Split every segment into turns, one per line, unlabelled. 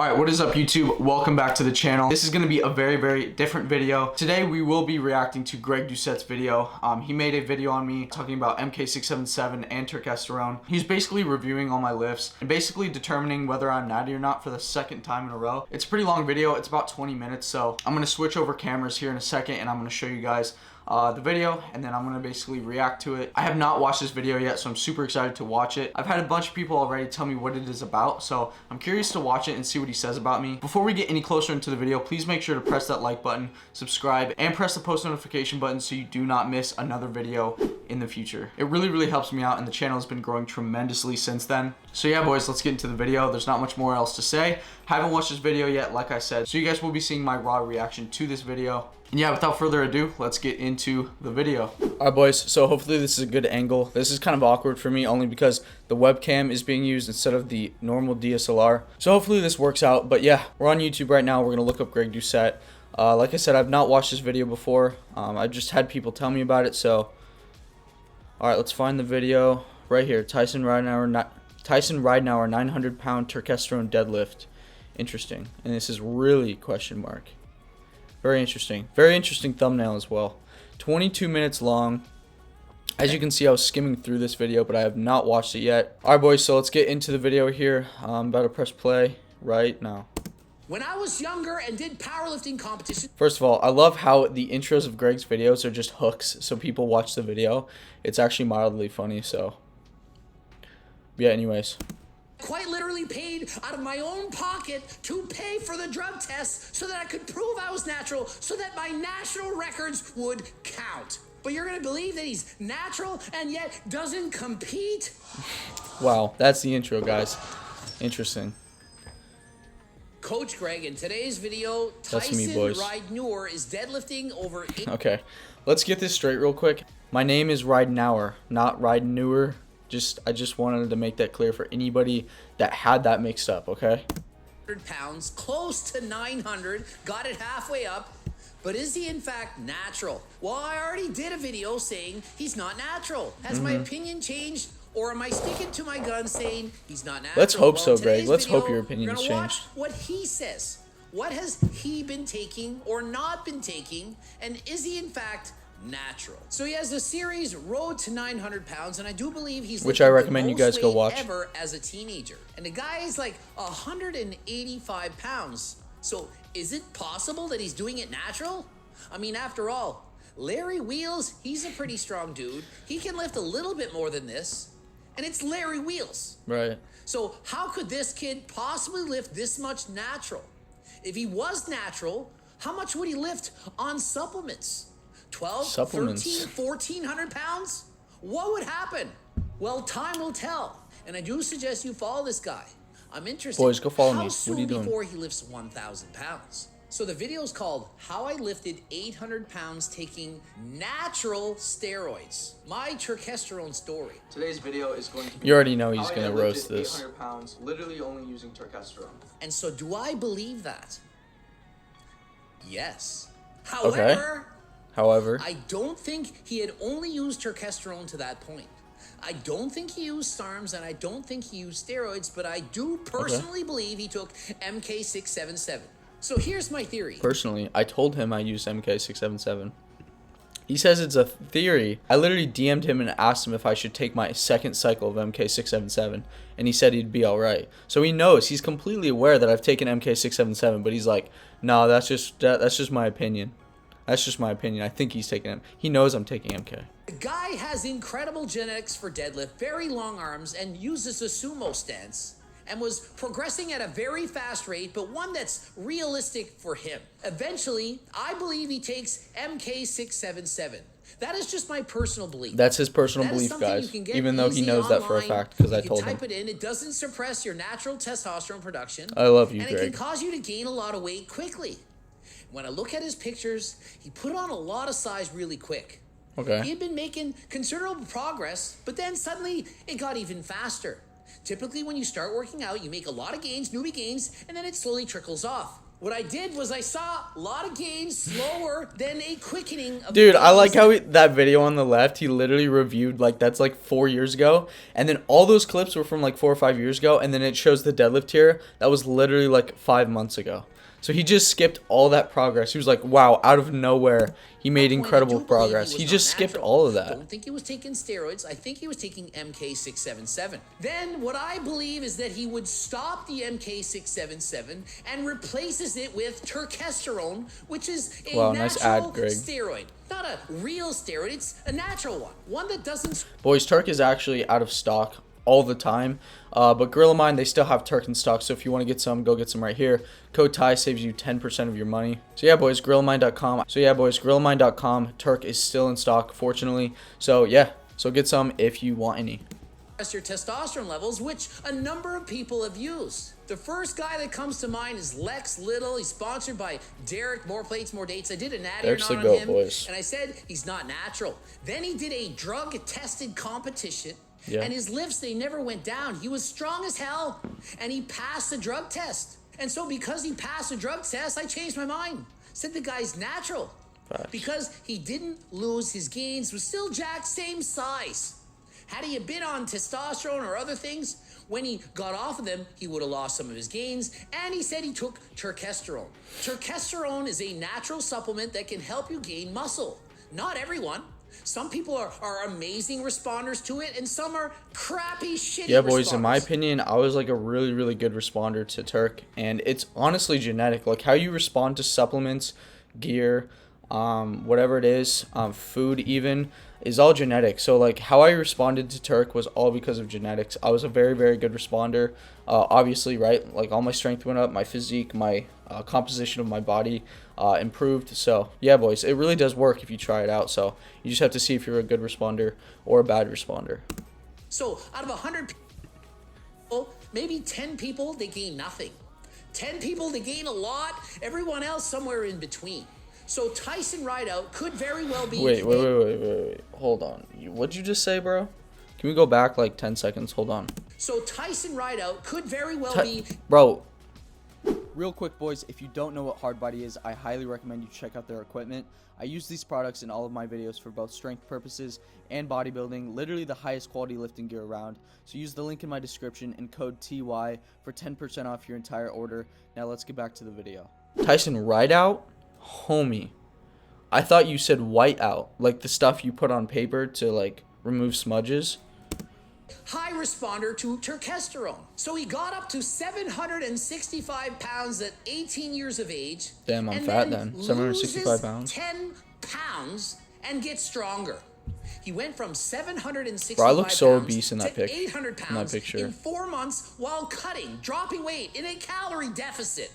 Alright, what is up YouTube? Welcome back to the channel. This is going to be a very different video. Today we will be reacting to Greg Doucette's video. He made a video on me talking about MK677 and testosterone. He's basically reviewing all my lifts and basically determining whether I'm natty or not for the second time in a row. It's a pretty long video. It's about 20 minutes, so I'm going to switch over cameras here in a second and I'm going to show you guys the video, and then I'm gonna basically react to it. I have not watched this video yet, so I'm super excited to watch it. I've had a bunch of people already tell me what it is about, so I'm curious to watch it and see what he says about me. Before we get any closer into the video, please make sure to press that like button, subscribe, and press the post notification button so you do not miss another video in the future. It really helps me out, and the channel has been growing tremendously since then. So yeah, boys, let's get into the video. There's not much more else to say. Haven't watched this video yet, like I said, so you guys will be seeing my raw reaction to this video. And yeah, without further ado, let's get into the video. Alright boys, so hopefully this is a good angle. This is kind of awkward for me only because the webcam is being used instead of the normal DSLR. So hopefully this works out. But yeah, we're on YouTube right now. We're going to look up Greg Doucette. Like I said, I've not watched this video before. I've just had people tell me about it. So, alright, let's find the video right here. Tyson Ridenour 900-pound testosterone deadlift. Interesting. And this is really question mark. Very interesting. Very interesting thumbnail as well. 22 minutes long. As you can see, I was skimming through this video, but I have not watched it yet. Alright boys, so let's get into the video here. I'm about to press play right now.
When I was younger and did powerlifting competition.
First of all, I love how the intros of Greg's videos are just hooks, so people watch the video. It's actually mildly funny, so. Yeah, anyways.
Quite literally paid out of my own pocket to pay for the drug test so that I could prove I was natural, so that my national records would count. But you're gonna believe that he's natural and yet doesn't compete?
Wow, that's the intro, guys. Interesting.
Coach Greg, in today's video,
That's me,
Tyson
boys.
Ridenour is deadlifting over 8.
Okay, let's get this straight real quick. My name is Ridenour, not Ridenour. I just wanted to make that clear for anybody that had that mixed up, okay?
100 pounds, close to 900, got it halfway up, but is he in fact natural? Well, I already did a video saying he's not natural. Has my opinion changed, or am I sticking to my gun saying he's not natural?
Let's hope so,
today's
Greg. Let's
video,
hope your opinion has
we're gonna
changed.
watch what he says. What has he been taking or not been taking, and is he in fact natural? So he has a series, Road to 900 pounds, and I do believe he's
which I recommend you guys go watch.
Ever as a teenager, and the guy is like 185 pounds. So is it possible that he's doing it natural? I mean, after all, Larry Wheels, he's a pretty strong dude. He can lift a little bit more than this, and it's Larry Wheels.
Right.
So how could this kid possibly lift this much natural? If he was natural, how much would he lift on supplements? 12,
Supplements.
13, 1,400 pounds? What would happen? Well, time will tell. And I do suggest you follow this guy. I'm interested.
Boys, go follow me.
How
What
soon
are you doing?
before he lifts 1,000 pounds? So the video is called How I Lifted 800 Pounds Taking Natural Steroids. My testosterone story.
Today's video is going to be...
You
already know he's going to roast this.
800 pounds, literally only using testosterone.
And so do I believe that? Yes.
Okay. However,
I don't think he had only used testosterone to that point. I don't think he used SARMs, and I don't think he used steroids, but I do personally believe he took MK677. So here's my theory.
personally, I told him I used MK677. He says it's a theory. I literally DM'd him and asked him if I should take my second cycle of MK677, and he said he'd be alright. So he knows, he's completely aware that I've taken MK677, but he's like, no, that's just my opinion. That's just my opinion. I think he's taking it. He knows I'm taking MK.
The guy has incredible genetics for deadlift, very long arms, and uses a sumo stance, and was progressing at a very fast rate, but one that's realistic for him. Eventually, I believe he takes MK677. That is just my personal belief.
That's his personal belief, guys. Even though he knows that for a fact, because I told him.
Type it in. It doesn't suppress your natural testosterone production.
I love you,
and
Greg.
it can cause you to gain a lot of weight quickly. When I look at his pictures, he put on a lot of size really quick.
Okay.
He had been making considerable progress, but then suddenly it got even faster. Typically, when you start working out, you make a lot of gains, newbie gains, and then it slowly trickles off. What I did was I saw a lot of gains slower than a quickening of
Dude,
the
I like
gains.
how that video on the left, he literally reviewed, like, that's like 4 years ago. And then all those clips were from like 4 or 5 years ago. And then it shows the deadlift here. That was literally like 5 months ago. So he just skipped all that progress. He was like, wow, out of nowhere, he made incredible progress. He just skipped all of that.
Don't think he was taking steroids. I think he was taking MK677. Then what I believe is that he would stop the MK677 and replaces it with turkesterone, which is a
Wow, nice
natural
ad, Greg.
steroid. Not a real steroid, it's a natural one. One that doesn't...
Boys, Turk is actually out of stock all the time, but Gorilla Mind, they still have Turk in stock, so if you want to get some, go get some right here. Code TY saves you 10% of your money. So yeah, boys, GorillaMind.com. Turk is still in stock, fortunately. So yeah, so get some if you want any.
Your testosterone levels, which a number of people have used. The first guy that comes to mind is Lex Little. He's sponsored by Derek, More Plates, More Dates. I did an ad
Derek's
on
the GOAT,
him,
boys.
and I said he's not natural. Then he did a drug-tested competition,
Yeah.
and his lifts, they never went down. He was strong as hell, and he passed the drug test. And so because he passed the drug test, I changed my mind. Said the guy's natural.
Facts.
Because he didn't lose his gains, was still jacked, same size. Had he been on testosterone or other things, when he got off of them, he would have lost some of his gains. And he said he took turkesterone. Turkesterone is a natural supplement that can help you gain muscle. Not everyone. Some people are amazing responders to it, and some are crappy, shitty
Yeah, boys,
responders.
in my opinion, I was like a really, really good responder to Turk, and it's honestly genetic. Like how you respond to supplements, gear, whatever it is, food even, is all genetic. So like how I responded to Turk was all because of genetics. I was a very, very good responder. Obviously, right? Like all my strength went up, my physique, my composition of my body improved. So yeah, boys, it really does work if you try it out. So you just have to see if you're a good responder or a bad responder.
So out of 100 people, maybe 10 people, they gain nothing. 10 people, they gain a lot. Everyone else somewhere in between. So Tyson Rideout could very well be...
Wait. Hold on. What'd you just say, bro? Can we go back like 10 seconds? Hold on.
So Tyson Rideout could very well be...
Bro. Real quick, boys, if you don't know what hard body is, I highly recommend you check out their equipment. I use these products in all of my videos for both strength purposes and bodybuilding, literally the highest quality lifting gear around. So use the link in my description and code TY for 10% off your entire order. Now let's get back to the video. Tyson Rideout? Homie. I thought you said whiteout, like the stuff you put on paper to like remove smudges.
high responder to turkesterone. So he got up to 765 pounds at 18 years of age.
Damn, I'm
and
fat then. 765
loses
pounds.
10 pounds and gets stronger. He went from 765
Bro, I look so
pounds
obese in that
to
pic.
800
In
pounds
that picture.
in 4 months while cutting, dropping weight in a calorie deficit.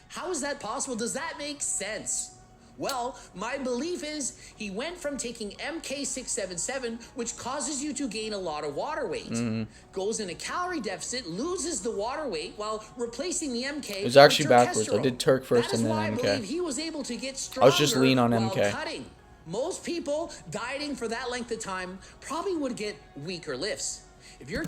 How is that possible? Does that make sense? Well, my belief is he went from taking MK677, which causes you to gain a lot of water weight, goes in a calorie deficit, loses the water weight while replacing the MK.
It was actually
with
backwards. I
turkesterone.
did Turk first
That is
and then
why
MK.
I believe he was able to get stronger
I was just lean on
while
MK.
cutting. Most people dieting for that length of time probably would get weaker lifts. If you're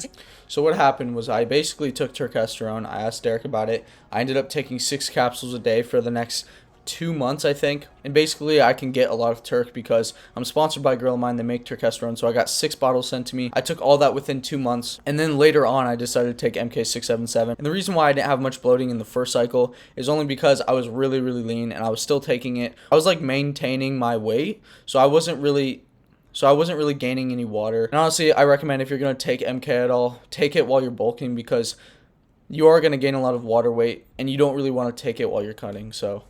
So what happened was I basically took turkesterone. I asked Derek about it. I ended up taking 6 capsules a day for the next 2 months, I think. And basically I can get a lot of Turk because I'm sponsored by Gorilla Mind. They make turkesterone. So I got 6 bottles sent to me. I took all that within 2 months. And then later on I decided to take MK677. And the reason why I didn't have much bloating in the first cycle is only because I was really, really lean and I was still taking it. I was like maintaining my weight. So I wasn't really gaining any water. And honestly, I recommend if you're going to take MK at all, take it while you're bulking because you are going to gain a lot of water weight and you don't really want to take it while you're cutting. So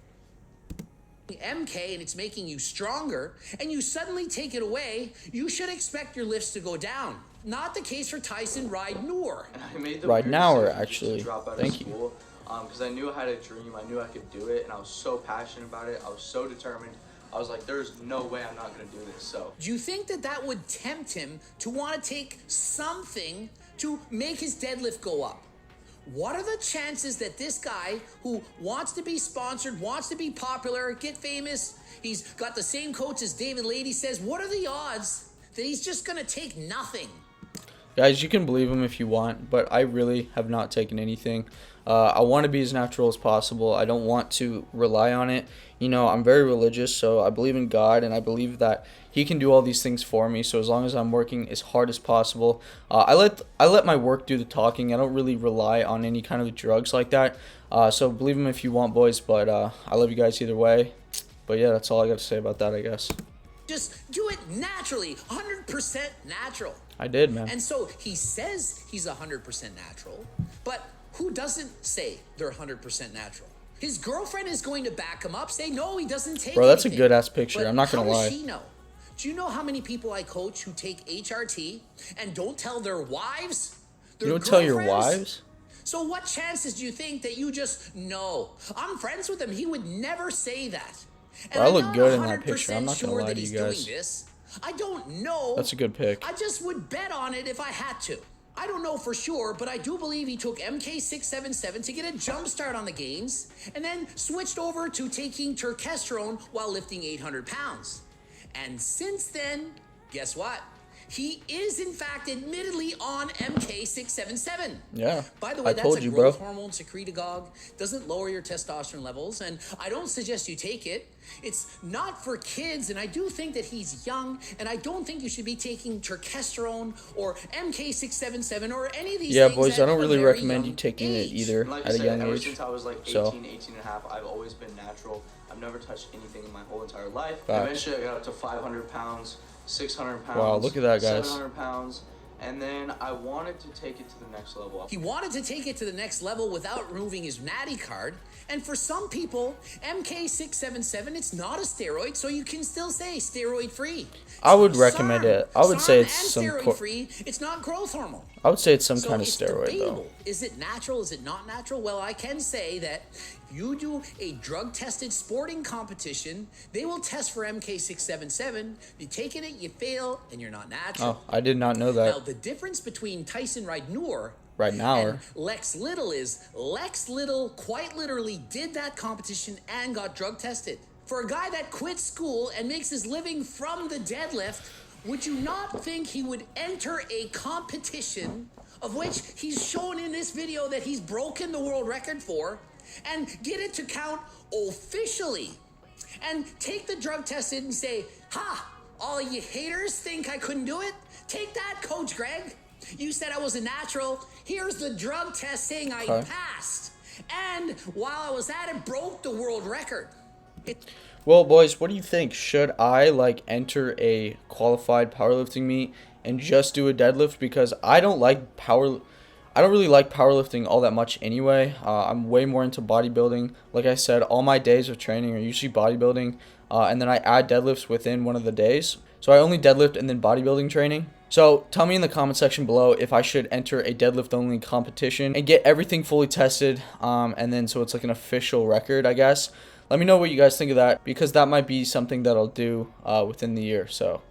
MK and it's making you stronger and you suddenly take it away, you should expect your lifts to go down. Not the case for Tyson Ride-Noor.
And I made the
Right
weird
now,
decision
actually.
to drop out
Thank
of
you.
school because I knew I had a dream. I knew I could do it, and I was so passionate about it. I was so determined. I was like, there's no way I'm not going to do this. So
Do you think that that would tempt him to want to take something to make his deadlift go up? What are the chances that this guy who wants to be sponsored, wants to be popular, get famous, he's got the same coach as David Lady says, what are the odds that he's just going to take nothing?
Guys, you can believe him if you want, but I really have not taken anything. I want to be as natural as possible. I don't want to rely on it. You know, I'm very religious, so I believe in God, and I believe that He can do all these things for me. So as long as I'm working as hard as possible, I let my work do the talking. I don't really rely on any kind of drugs like that. So believe him if you want, boys. But I love you guys either way. But yeah, that's all I got to say about that, I guess.
Just do it naturally, 100% natural.
I did, man.
And so he says he's 100% natural, but who doesn't say they're 100% natural? His girlfriend is going to back him up, say, no, he doesn't take
Bro, that's
anything.
a good-ass picture.
But
I'm not going to lie.
How does she know? Do you know how many people I coach who take HRT and don't tell their wives?
You don't tell your wives?
So what chances do you think that you just know? I'm friends with him. He would never say that. And
Bro, I look
I'm
good in
not
that picture. I'm not going to lie to you guys.
doing this. I don't know.
That's a good pick.
I just would bet on it if I had to. I don't know for sure, but I do believe he took MK677 to get a jump start on the gains and then switched over to taking terkestrone while lifting 800 pounds. And since then, guess what? He is, in fact, admittedly on MK677.
Yeah,
By the way,
I
that's
told
a
you,
growth
bro.
hormone secretagogue. Doesn't lower your testosterone levels, and I don't suggest you take it. It's not for kids, and I do think that he's young, and I don't think you should be taking terkestrone or MK677 or any of these
Yeah,
things
boys, I
at
don't
a
really
very
recommend you
young
taking it
age.
either
Like
at
I
a
said,
young
ever
age.
since I was like 18,
So
18 and a half, I've always been natural. I've never touched anything in my whole entire life.
Facts.
Eventually, I got up to 500 pounds, 600 pounds.
Wow, look at that, guys.
700 pounds. And then I wanted to take it to the next level.
He wanted to take it to the next level without removing his natty card. And for some people, MK677, it's not a steroid, so you can still say steroid free.
I would recommend it. I would say it's some
steroid free. It's not growth hormone.
I would say it's some
So
kind of
it's
steroid,
debatable.
though.
Is it natural? Is it not natural? Well, I can say that you do a drug-tested sporting competition, they will test for MK677. You take it, you fail, and you're not natural.
Oh, I did not know
Now,
that.
the difference between Tyson Ridenour
Right now,
and Lex Little is Lex Little quite literally did that competition and got drug tested. For a guy that quit school and makes his living from the deadlift, would you not think he would enter a competition of which he's shown in this video that he's broken the world record for and get it to count officially and take the drug tested and say, ha, all you haters think I couldn't do it? Take that, Coach Greg. You said I was a natural. Here's the drug test saying I passed. And while I was at it, broke the world record.
Well, boys, what do you think? Should I enter a qualified powerlifting meet and just do a deadlift? Because I don't really like powerlifting all that much anyway. I'm way more into bodybuilding. Like I said, all my days of training are usually bodybuilding, and then I add deadlifts within one of the days. So I only deadlift and then bodybuilding training. So tell me in the comment section below if I should enter a deadlift only competition and get everything fully tested, and then so it's like an official record, I guess. Let me know what you guys think of that, because that might be something that I'll do within the year. So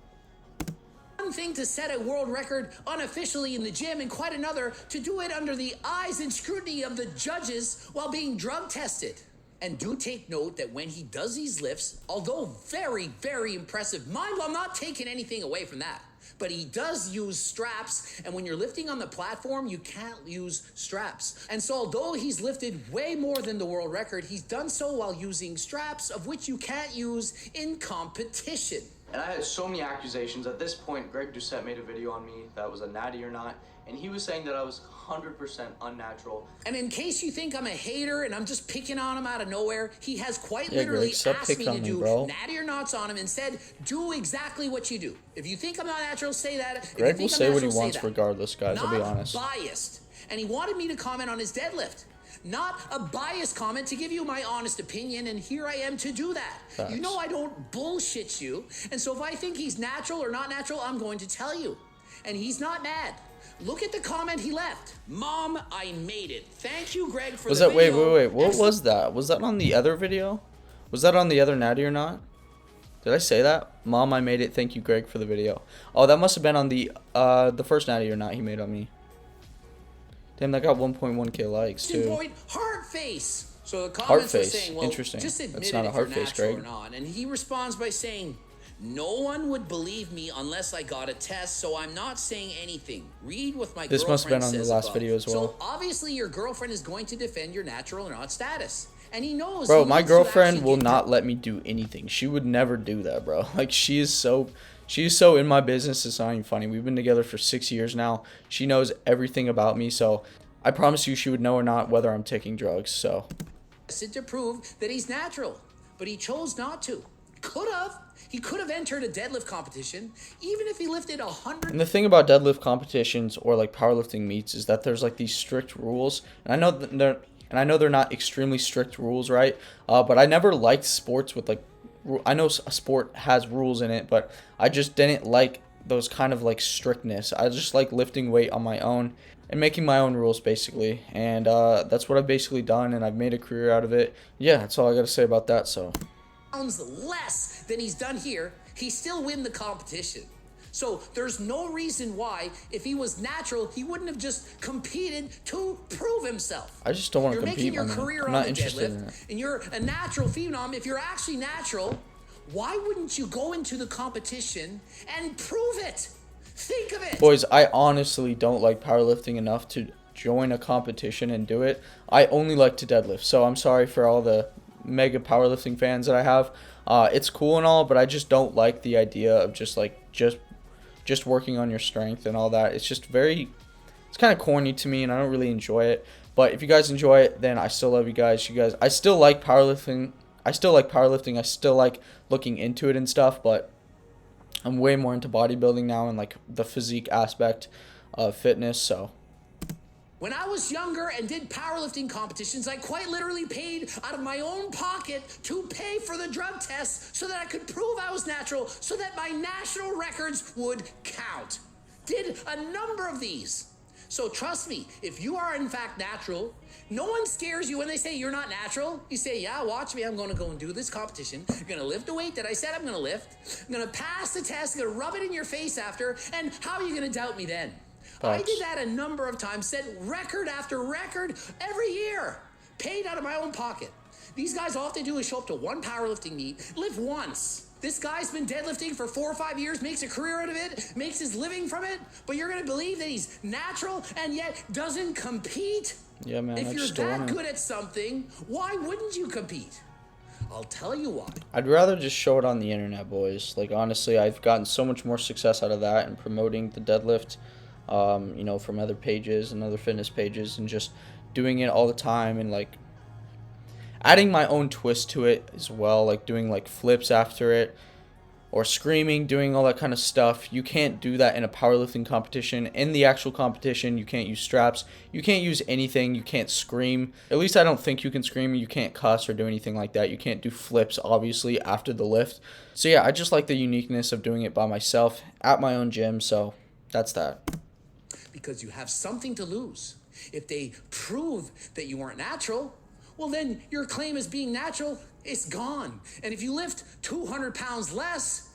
One thing to set a world record unofficially in the gym, and quite another to do it under the eyes and scrutiny of the judges while being drug tested. And do take note that when he does these lifts, although very, very impressive, mind you, I'm not taking anything away from that, but he does use straps, and when you're lifting on the platform, you can't use straps. And so although he's lifted way more than the world record, he's done so while using straps, of which you can't use in competition.
And I had so many accusations. At this point, Greg Doucette made a video on me that was a natty or not, and he was saying that I was 100% unnatural.
And in case you think I'm a hater and I'm just picking on him out of nowhere, he has quite
Yeah,
literally
Greg, stop
asked me
picking
to
on me,
do
bro.
natty or nots on him and said, do exactly what you do. If you think I'm not natural, say that. If you
Greg
think
will
I'm
say what he
natural,
wants
that.
regardless, guys. I'll be
Not
honest.
biased. And he wanted me to comment on his deadlift. Not a biased comment, to give you my honest opinion, and here I am to do that.
Facts.
You know I don't bullshit you, and so if I think he's natural or not natural, I'm going to tell you. And he's not mad. Look at the comment he left. Mom, I made it. Thank you, Greg, for
Was
the
that wait?
video.
What was that? Was that on the other video? Was that on the other natty or not? Did I say that? Mom, I made it. Thank you, Greg, for the video. Oh, that must have been on the first natty or not he made on me. Damn, that got 1.1k likes too.
Point heart face. So the
Heart
comments are
face.
saying, well,
Interesting.
just admit
That's
it
not a
if
heart
you're
face,
natural
Greg.
or not. And he responds by saying, No one would believe me unless I got a test, so I'm not saying anything. Read what my
This must have been on the
says
last
above.
video as well.
So obviously your girlfriend is going to defend your natural or not status. And he knows.
Bro,
he
my
needs to
girlfriend
actually
will
get
not let me do anything. She would never do that, bro. Like, she's so in my business, it's not even funny. We've been together for 6 years now. She knows everything about me, so I promise you she would know or not whether I'm taking drugs, so.
to prove that he's natural, but he chose not to. Could have. He could have entered a deadlift competition, even if he lifted 100.
And the thing about deadlift competitions or like powerlifting meets is that there's like these strict rules, and I know they're not extremely strict rules, right? But I never liked sports with like, I know a sport has rules in it, but I just didn't like those kind of like strictness. I just like lifting weight on my own and making my own rules basically, and that's what I've basically done, and I've made a career out of it. Yeah, that's all I gotta say about that. So.
Pounds less than he's done here, he still win the competition. So there's no reason why, if he was natural, he wouldn't have just competed to prove himself.
I just don't want to
You're
compete.
making your career
I'm
on
not
the
interested
deadlift,
in it.
and you're a natural phenom. If you're actually natural, why wouldn't you go into the competition and prove it? Think of it.
Boys, I honestly don't like powerlifting enough to join a competition and do it. I only like to deadlift, so I'm sorry for all the mega powerlifting fans that I have. It's cool and all, but I just don't like the idea of just working on your strength and all that. It's just it's kind of corny to me, and I don't really enjoy it. But if you guys enjoy it, then I still love you guys. I still like powerlifting. I still like looking into it and stuff, but I'm way more into bodybuilding now and like the physique aspect of fitness, so.
When I was younger and did powerlifting competitions, I quite literally paid out of my own pocket to pay for the drug tests so that I could prove I was natural, so that my national records would count. Did a number of these. So trust me, if you are in fact natural, no one scares you when they say you're not natural. You say, yeah, watch me, I'm gonna go and do this competition. I'm gonna lift the weight that I said I'm gonna lift. I'm gonna pass the test, I'm gonna rub it in your face after, and how are you gonna doubt me then? I did that a number of times, set record after record every year, paid out of my own pocket. These guys, all they do is show up to one powerlifting meet, lift once. This guy's been deadlifting for 4 or 5 years, makes a career out of it, makes his living from it, but you're gonna believe that he's natural and yet doesn't compete?
Yeah, man,
If you're that good at something, why wouldn't you compete? I'll tell you why.
I'd rather just show it on the internet, boys. Like, honestly, I've gotten so much more success out of that and promoting the deadlift. You know, from other pages and other fitness pages, and just doing it all the time, and like adding my own twist to it as well, like doing like flips after it, or screaming, doing all that kind of stuff. You can't do that in a powerlifting competition. In the actual competition, you can't use straps, you can't use anything, you can't scream. At least I don't think you can scream. You can't cuss or do anything like that. You can't do flips, obviously, after the lift. So yeah, I just like the uniqueness of doing it by myself at my own gym, so that's that.
Because you have something to lose. If they prove that you weren't natural, well, then your claim as being natural is gone. And if you lift 200 pounds less,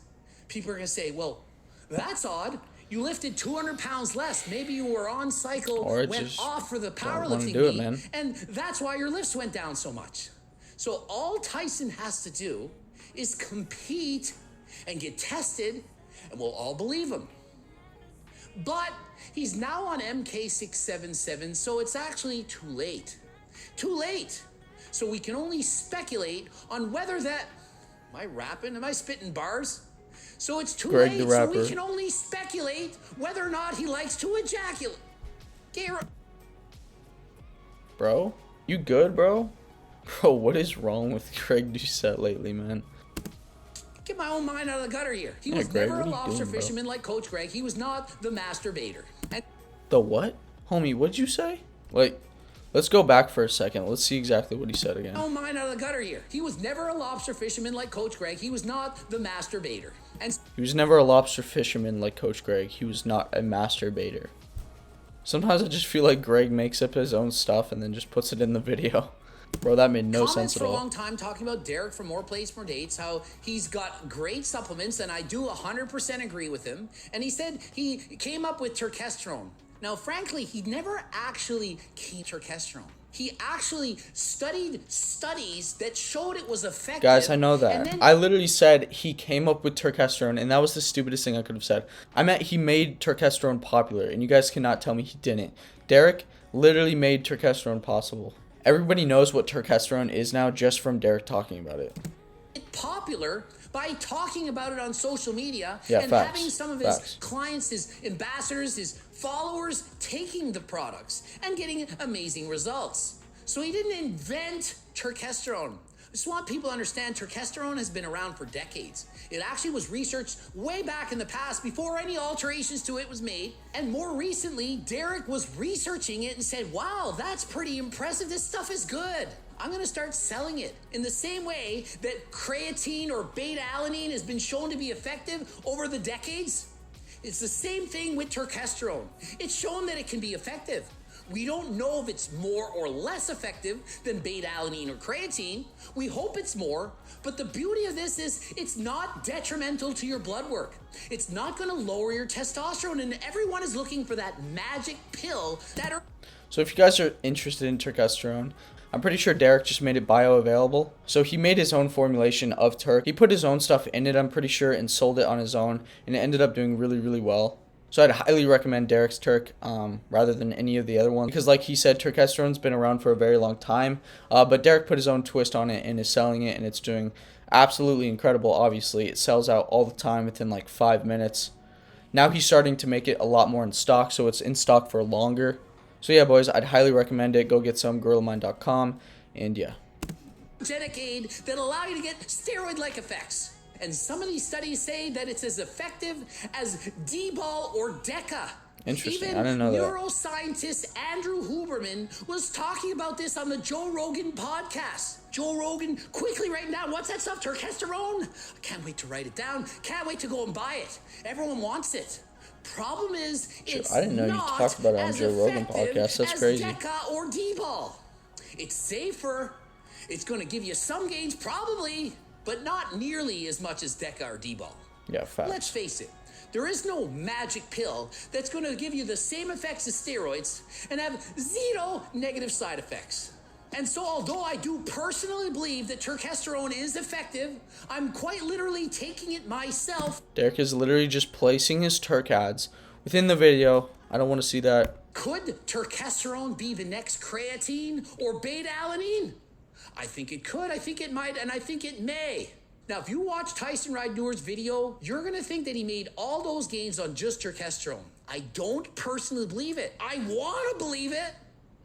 people are going to say, well, that's odd. You lifted 200 pounds less. Maybe you were on cycle, went off for the powerlifting meet, and that's why your lifts went down so much. So all Tyson has to do is compete and get tested, and we'll all believe him. But he's now on MK677, so it's actually too late. Too late. So we can only speculate on whether that... Am I rapping? Am I spitting bars? So it's too late, so we can only speculate whether or not he likes to ejaculate.
Bro, you good, bro? Bro, what is wrong with Greg Doucette lately, man?
Get my own mind out of the gutter here. He was never a lobster fisherman like Coach Greg. He was not the masturbator.
The what? Homie, what'd you say? Like, let's go back for a second. Let's see exactly what he said again.
Oh, mind out of the gutter here. He was never a lobster fisherman like Coach Greg. He was not the masturbator.
He was never a lobster fisherman like Coach Greg. He was not a masturbator. Sometimes I just feel like Greg makes up his own stuff and then just puts it in the video. Bro, that made no sense at all.
For a long time talking about Derek from More Plates, More Dates, how he's got great supplements, and I do 100% agree with him. And he said he came up with testosterone. Now, frankly, he never actually came terkestrone. He actually studied studies that showed it was effective.
Guys, I know that. I literally said he came up with turkesterone, and that was the stupidest thing I could have said. I meant he made turkesterone popular, and you guys cannot tell me he didn't. Derek literally made turkesterone possible. Everybody knows what turkesterone is now just from Derek talking about it.
Popular by talking about it on social media
and
having some of his clients, his ambassadors, his followers taking the products and getting amazing results. So he didn't invent turkesterone. I just want people to understand turkesterone has been around for decades. It actually was researched way back in the past before any alterations to it was made. And more recently, Derek was researching it and said, wow, that's pretty impressive. This stuff is good. I'm going to start selling it in the same way that creatine or beta-alanine has been shown to be effective over the decades. It's the same thing with turkesterone. It's shown that it can be effective. We don't know if it's more or less effective than beta-alanine or creatine. We hope it's more, but the beauty of this is it's not detrimental to your blood work. It's not going to lower your testosterone, and everyone is looking for that magic pill that are...
So if you guys are interested in turkesterone, I'm pretty sure Derek just made it bioavailable. So he made his own formulation of Turk. He put his own stuff in it, I'm pretty sure, and sold it on his own, and it ended up doing really, really well. So I'd highly recommend Derek's Turk rather than any of the other ones, because like he said, turkesterone's been around for a very long time, but Derek put his own twist on it and is selling it, and it's doing absolutely incredible. Obviously, it sells out all the time within like 5 minutes. Now he's starting to make it a lot more in stock, so it's in stock for longer. So yeah, boys, I'd highly recommend it. Go get some, GorillaMind.com, and yeah.
Aid that allow you to get steroid-like effects. And some of these studies say that it's as effective as D-ball or DECA.
Interesting.
Even
I didn't know that.
Neuroscientist Andrew Huberman was talking about this on the Joe Rogan podcast. Joe Rogan quickly writing down, what's that stuff, turkesterone? I can't wait to write it down. Can't wait to go and buy it. Everyone wants it. Problem is, it's
I didn't know you talked about it on Joe Rogan podcast. That's crazy.
DECA or D-ball. It's safer. It's going to give you some gains, probably, but not nearly as much as DECA or D-ball.
Yeah, facts.
Let's face it. There is no magic pill that's going to give you the same effects as steroids and have zero negative side effects. And so although I do personally believe that turkesterone is effective, I'm quite literally taking it myself.
Derek is literally just placing his Turk ads within the video. I don't want to see that.
Could turkesterone be the next creatine or beta-alanine? I think it could, I think it might, and I think it may. Now, if you watch Tyson Ryder's video, you're going to think that he made all those gains on just turkesterone. I don't personally believe it. I want to believe it.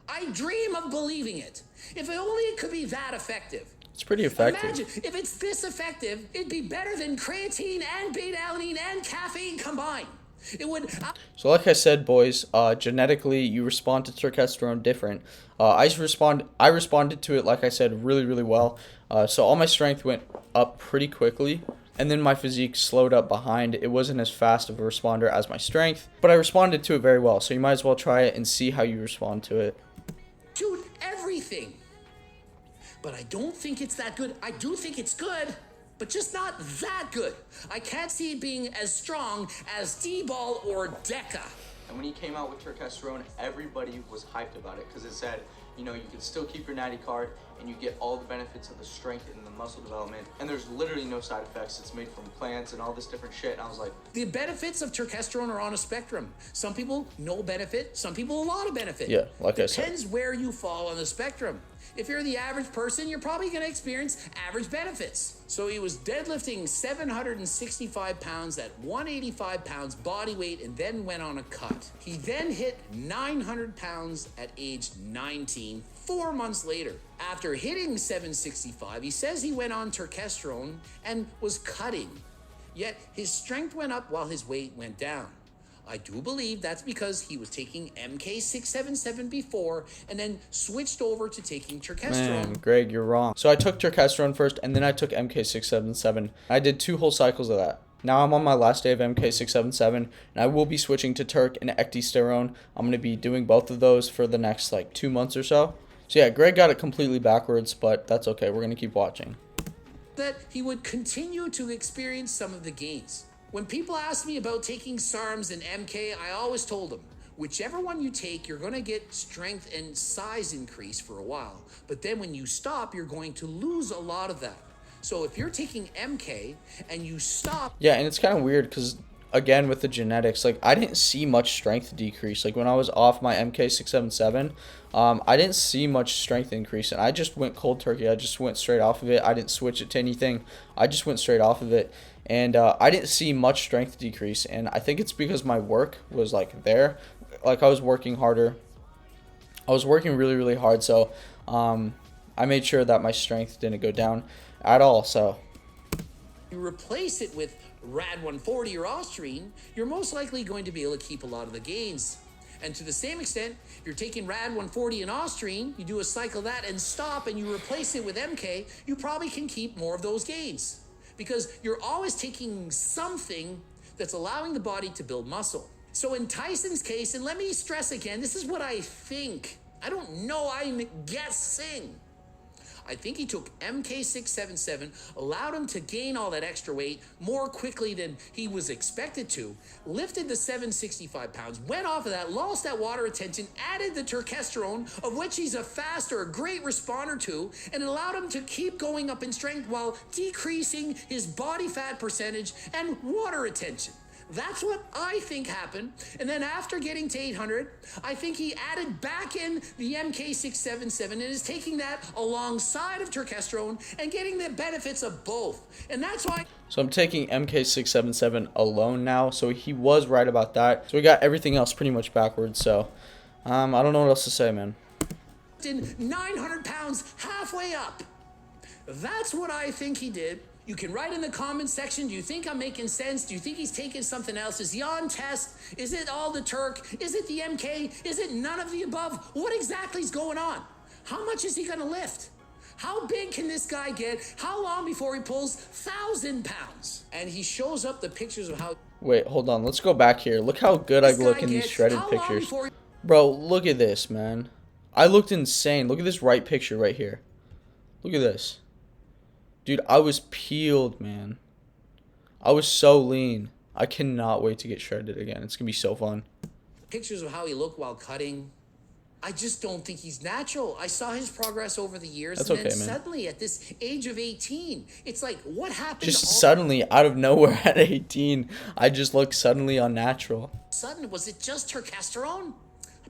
I dream of believing it. If only it could be that effective.
It's pretty effective.
Imagine, if it's this effective, it'd be better than creatine and beta-alanine and caffeine combined. It would...
So like I said, boys, genetically, you respond to turkesterone different. I responded to it, like I said, really, really well. So all my strength went up pretty quickly. And then my physique slowed up behind. It wasn't as fast of a responder as my strength, but I responded to it very well. So you might as well try it and see how you respond to it.
Dude, everything. But I don't think it's that good. I do think it's good, but just not that good. I can't see it being as strong as D-ball or DECA.
And when he came out with turkesterone, everybody was hyped about it because it said, you know, you can still keep your natty card and you get all the benefits of the strength and the muscle development. And there's literally no side effects. It's made from plants and all this different shit. And I was like...
The benefits of turkesterone are on a spectrum. Some people, no benefit. Some people, a lot of benefit.
Yeah, like I said.
Depends where you fall on the spectrum. If you're the average person, you're probably going to experience average benefits. So he was deadlifting 765 pounds at 185 pounds body weight and then went on a cut. He then hit 900 pounds at age 19, 4 months later. After hitting 765, he says he went on turkesterone and was cutting. Yet his strength went up while his weight went down. I do believe that's because he was taking MK677 before and then switched over to taking turkesterone.
Man, Greg, you're wrong. So I took turkesterone first and then I took MK677. I did 2 whole cycles of that. Now I'm on my last day of MK677 and I will be switching to Turk and ecdysterone. I'm going to be doing both of those for the next like 2 months or so. So yeah, Greg got it completely backwards, but that's okay. We're going to keep watching.
That he would continue to experience some of the gains. When people ask me about taking SARMs and MK, I always told them, Whichever one you take, you're going to get strength and size increase for a while. But then when you stop, you're going to lose a lot of that. So if you're taking MK and you stop...
Yeah, and it's kind of weird because, again, with the genetics, like, I didn't see much strength decrease. Like, when I was off my MK677, I didn't see much strength increase, and I just went cold turkey. I just went straight off of it. I didn't switch it to anything. I just went straight off of it, and I didn't see much strength decrease, and I think it's because my work was, like, there. Like, I was working harder. I was working really, really hard, so I made sure that my strength didn't go down at all, so...
You replace it with Rad 140 or Austrian, you're most likely going to be able to keep a lot of the gains. And to the same extent, if you're taking Rad 140 and Austrian, you do a cycle of that and stop and you replace it with MK, you probably can keep more of those gains. Because you're always taking something that's allowing the body to build muscle. So in Tyson's case, and let me stress again, this is what I think. I don't know, I'm guessing. I think he took MK677, allowed him to gain all that extra weight more quickly than he was expected to, lifted the 765 pounds, went off of that, lost that water retention, added the turkesterone, of which he's a fast or a great responder to, and it allowed him to keep going up in strength while decreasing his body fat percentage and water retention. That's what I think happened. And then after getting to 800, I think he added back in the MK677 and is taking that alongside of turkesterone and getting the benefits of both. And that's why...
So I'm taking MK677 alone now. So he was right about that. So we got everything else pretty much backwards. So I don't know what else to say, man.
900 pounds halfway up. That's what I think he did. You can write in the comment section, do you think I'm making sense? Do you think he's taking something else? Is he on test? Is it all the Turk? Is it the MK? Is it none of the above? What exactly is going on? How much is he gonna lift? How big can this guy get? How long before he pulls 1,000 pounds? And he shows up the pictures of how...
Wait, hold on. Let's go back here. Look how good I look in these shredded pictures. Bro, look at this, man. I looked insane. Look at this right picture right here. Look at this. Dude, I was peeled, man. I was so lean. I cannot wait to get shredded again. It's going to be so fun.
Pictures of how he looked while cutting. I just don't think he's natural. I saw his progress over the years.
That's
and
okay,
then
man.
Suddenly, at this age of 18, it's like, what happened?
Just suddenly, out of nowhere at 18, I just look suddenly unnatural.
Sudden, was it just turkesterone?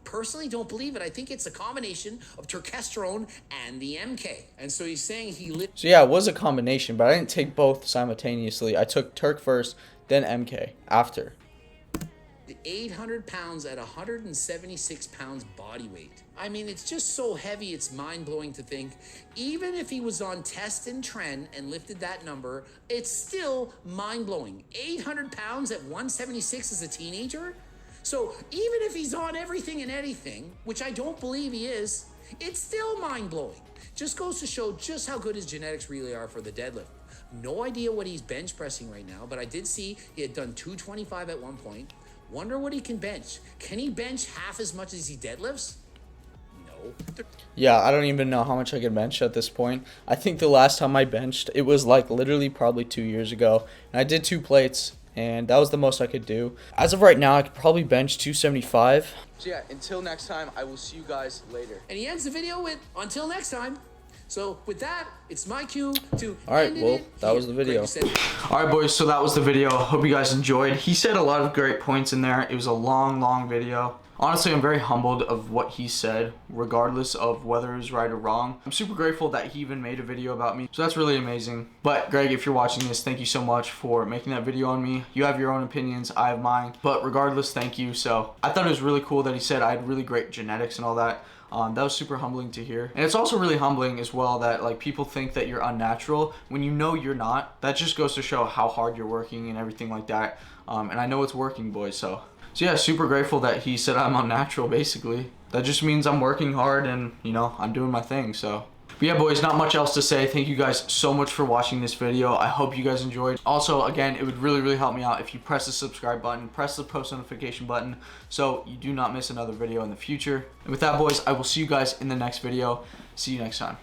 Personally don't believe it. I think it's a combination of turkesterone and the MK. And so he's saying he lived...
So yeah, it was a combination, but I didn't take both simultaneously. I took Turk first, then MK after.
800 pounds at 176 pounds body weight. I mean, it's just so heavy, it's mind-blowing to think. Even if he was on test and trend and lifted that number, it's still mind-blowing. 800 pounds at 176 as a teenager? So even if he's on everything and anything, which I don't believe he is, it's still mind-blowing. Just goes to show just how good his genetics really are for the deadlift. No idea what he's bench pressing right now, but I did see he had done 225 at one point. Wonder what he can bench. Can he bench half as much as he deadlifts? No.
Yeah, I don't even know how much I can bench at this point. I think the last time I benched, it was like literally probably 2 years ago. And I did 2 plates. And that was the most I could do. As of right now, I could probably bench 275.
So yeah, until next time, I will see you guys later.
And he ends the video with, until next time. So with that, it's my cue to
Alright, well, that was the video. Alright, boys, so that was the video. Hope you guys enjoyed. He said a lot of great points in there. It was a long, long video. Honestly, I'm very humbled of what he said, regardless of whether it was right or wrong. I'm super grateful that he even made a video about me, so that's really amazing. But Greg, if you're watching this, thank you so much for making that video on me. You have your own opinions, I have mine, but regardless, thank you. So I thought it was really cool that he said I had really great genetics and all that. That was super humbling to hear. And it's also really humbling as well that like people think that you're unnatural when you know you're not. That just goes to show how hard you're working and everything like that. And I know it's working, boys, so yeah, super grateful that he said I'm unnatural, basically. That just means I'm working hard and, you know, I'm doing my thing, so. But yeah, boys, not much else to say. Thank you guys so much for watching this video. I hope you guys enjoyed. Also, again, it would really, really help me out if you press the subscribe button, press the post notification button, so you do not miss another video in the future. And with that, boys, I will see you guys in the next video. See you next time.